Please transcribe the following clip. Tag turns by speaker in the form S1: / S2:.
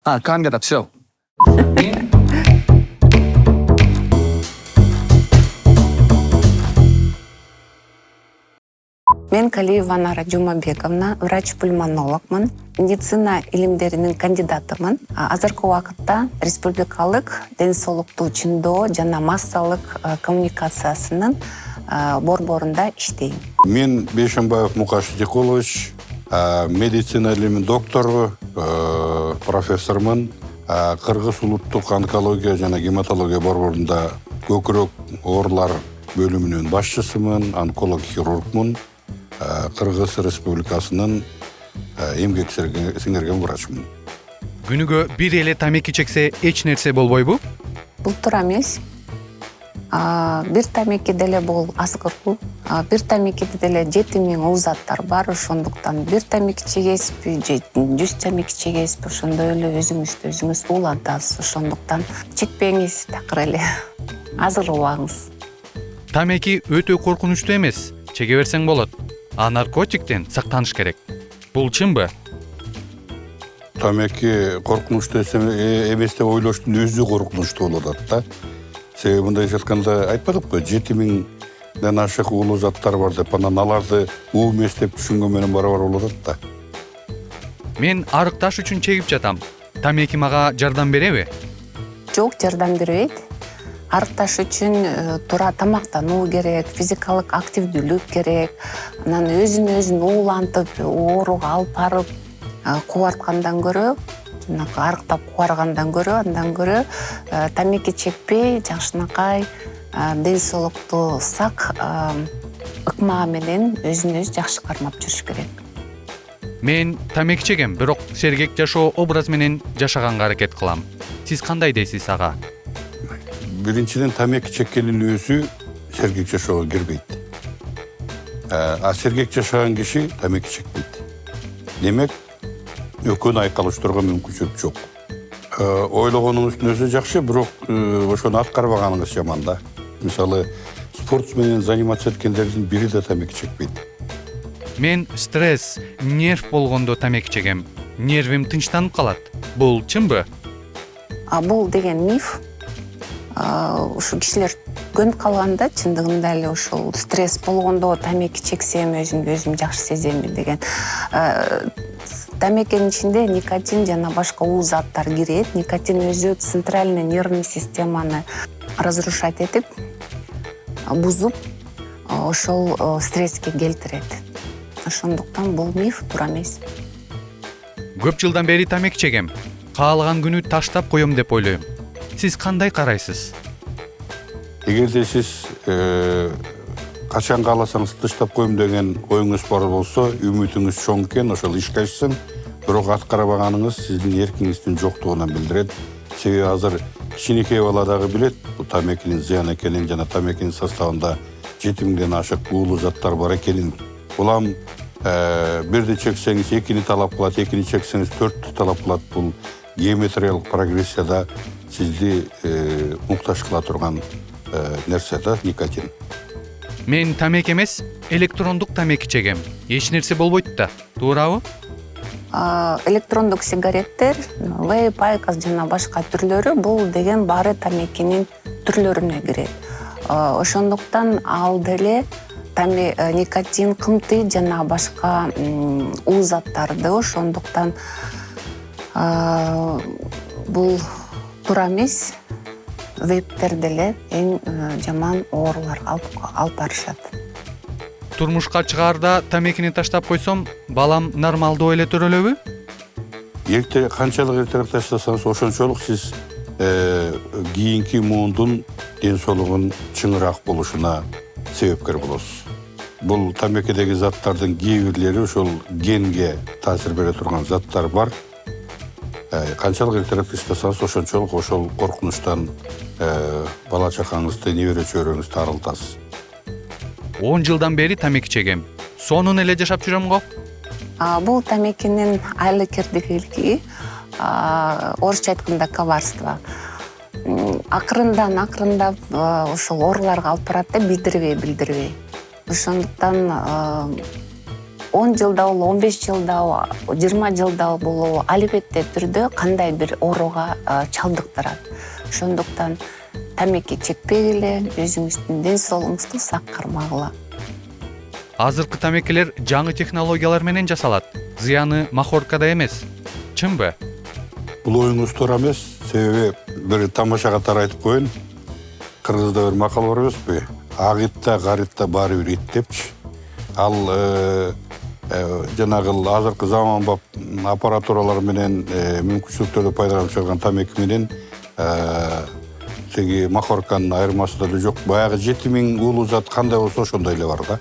S1: Can't get up, все.
S2: Мен Калиева Анара Жумабековна, врач-пульмонологмын, медицина илимдеринин кандидатымын. Азыркы убакытта республикалык ден соолукту чындоо жана массалык коммуникациясынын борборунда иштейм.
S3: Мен Бейшембаев Мукаш Дикулович, медицина илиминин доктору, профессормун. Кыргыз улуттук онкология жана гематология борборунда көкүрөк оорулар бөлүмүнүн башчысымын, онколог хирургмун. Кыргыз Республикасынын эмгек сиңирген врачмын.
S4: Күнүгө бир эле тамеки чексе эч нерсе болбойбу?
S2: Бул туура эмес. Бир тамеки деле бул аскыртуу. Бир тамекиде деле 7000 узаттар бар, ошондуктан бир тамеки чегесизби же 100 тамеки чегесизби, ошондой эле өзүңүздү өзүңүз уулантасыз. Ошондуктан чекпеңиз такыр эле. Азыр убаңыз.
S4: Тамеки өтө коркунучтуу эмес, чеге берсең болот. А наркотиктен сактаныш керек. Бул чынбы?
S3: Тамеки коркунучтуу эмес деп ойлоштун өзү коркунучтуу болот да. Себеби мындай жатканда айтпадыкпы, 7000ден ашык уулуу заттар бар деп, анан аларды уу эмес деп түшүнгөн менен барабар болот да.
S4: Мен арыкташ үчүн чегип жатам. Тамеки мага жардам береби?
S2: Жок, жардам бербейт. Арыкташ үчүн туура тамактануу керек, физикалык активдүүлүк керек. Анан өзүн уулантып, ооруга алып барып кубарткандан көрө, арыктап кубаргандан көрө, андан көрө тамеки чекпей, жакшынакай ден соолукту сак ыкма менен өзүн өзү жакшы кармап жүрүш керек.
S4: Мен тамеки чегем, бирок сергек жашоо образ менен жашаганга аракет кылам. Сиз кандай дейсиз ага?
S3: Биринчиден тамеки чеккендин өзү сергек жашоого кирбейт. Сергек жашаган киши тамеки чекпейт. Демек, экөөнү айкалыштырууга мүмкүнчүлүк жок. Ойлогонуңуздун өзү жакшы, бирок ошону аткарбаганыңыз жаман да. Мисалы, спорт менен заниматься эткендердин бири да тамеки чекпейт.
S4: Мен стресс, нерв болгондо тамеки чегем. Нервим тынчтанып калат. Бул чынбы?
S2: Бул деген миф. Ушу кишилер көнүп калганда, чындыгында эле ошол стресс болгондо тамеки чексем өзүм жакшы сеземби деген. Тамекинин ичинде никотин жана башка уу заттар кирет. Никотин өзү центральный нервный системаны разрушать этип, бузуп, ошол стресске келтирет. Ошондуктан бул миф, туура эмес.
S4: Көп жылдан бери тамеки чегем. Каалаган күнү таштап коем деп ойлойм. Сиз кандай карайсыз?
S3: Эгерде сиз качан кааласаңыз таштап коем деген оюңуз бар болсо, үмүтүңүз чоң экен, ошол ишке ашсын. Бирок аткарбаганыңыз сиздин эркиңиздин жоктугуна билдирет. Себеби азыр кичинекей бала дагы билет, бул тамекинин зыян экенин жана тамекинин составында 7000ден ашык уулуу заттар бар экенин. Улам бирди чексеңиз экини талап кылат, экини чексеңиз 4тү талап кылат. Бул геометриялык прогрессияда сизди муктаж кыла турган нерсе да никотин.
S4: Мен тамеки эмес, электрондук тамеки чегем. Эч нерсе болбойт да, туурабы?
S2: Электрондук сигареттер, вейп, айкос жана башка түрлөрү бул деген баары тамекинин түрлөрүнө кирет. Ошондуктан ал деле никотин, кымтый жана башка уу заттарды, ошондуктан бул туура эмес. Вейптер деле эң жаман ооруларга алып барышат.
S4: Турмушка чыгаарда тамекини таштап койсом, балам нормалдуу эле төрөлөбү?
S3: Канчалык эртерээк таштасаңыз, ошончолук сиз кийинки муундун ден соолугунун чыңыраак болушуна себепкер болосуз. Бул тамекидеги заттардын кээ бирлери ошол генге таасир бере турган заттар бар. Канчалык эртерээк таштасаңыз, ошончолук ошол коркунучтан бала чакаңызды, небере чөйрөңүздү арылтасыз.
S4: 10 жылдан бери тамеки чегем. Сонун эле жашап жүрөм го.
S2: Бул тамекинин айлыкердиги, орусча айтканда коварство. Акырындап ошол ооруларга алып барат да, билдирбей. Ошондуктан 10 жылда болобу, 15 жылда, 20 жылда болобу, албетте түрдө кандай бир ооруга чалдыктырат. Ошондуктан тамеки чекпегиле, өзүңүздүн ден соолугуңузду сак кармагыла.
S4: Азыркы тамекилер жаңы технологиялар менен жасалат. Зыяны махоркада эмес. Чынбы?
S3: Бул оюңуз туура эмес. Себеби бир тамаша катары айтып коеюн. Кыргызда бир макал бар эмеспи? Ак ит да, кара ит да баары бир ит депчи. Ал жанагы азыркы заманбап аппаратуралар менен мүмкүнчүлүктөрдү пайдаланып чыгарган тамеки менен тиги махорканын айырмасы да жок. Баягы 7000 улуу зат кандай болсо ошондой эле бар да.